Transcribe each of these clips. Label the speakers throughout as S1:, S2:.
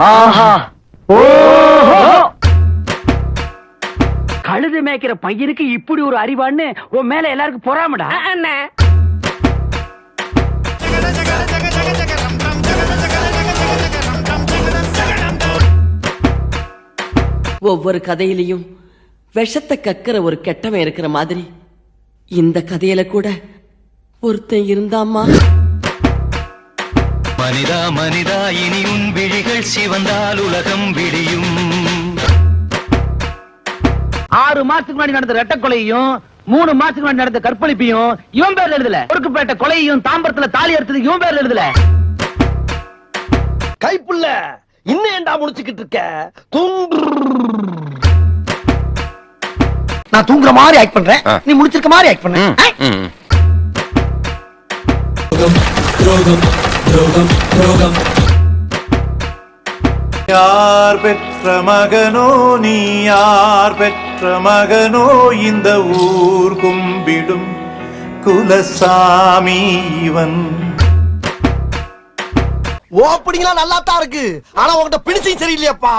S1: ஆஹா ஓஹோ கழுது மேய்க்கிற பையனுக்கு இப்படி ஒரு அறிவான்னு உன் மேல எல்லாருக்கும் பொறாமடா.
S2: ஒவ்வொரு கதையிலையும் விஷத்தை கக்கிற ஒரு கெட்டவன் இருக்கிற மாதிரி இந்த கதையில கூட ஒருத்தன் இருந்தாமா.
S3: மனிதா மனிதா இனி உன் விழிகள் சிவந்தால் உலகம் விடியும்.
S1: 6 மாசத்துக்கு முன்னாடி நடந்த ரெட்ட கொலையும் 3 மாசத்துக்கு முன்னாடி நடந்த கற்பழிப்பையும் இவன் பேர்ல எழுதல. பொறுக்குப்பேட்ட கொலையும் தாம்பரத்துல தாலி அறுத்தது இவன் பேர்ல எழுதல.
S4: கைப்புள்ள இன்னும் ஏண்டா முடிச்சுக்கிட்டு இருக்க? நான் தூங்குற மாதிரி ஆக்ட் பண்றேன், நீ முடிச்சிருக்க மாதிரி ஆக்ட் பண்ண.
S5: யார் பெற்ற மகனோ நீ, யார் பெற்ற மகனோ இந்த ஊர் கும்பிடும் குலசாமி இவன்.
S4: ஓப்பனிங்லாம் நல்லா தான் இருக்கு, ஆனா உன்கிட்ட பிடிச்சும் சரியில்லையாப்பா.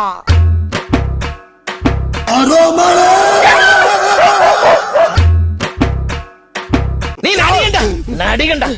S1: நீ நடிகண்டா நடிகண்டா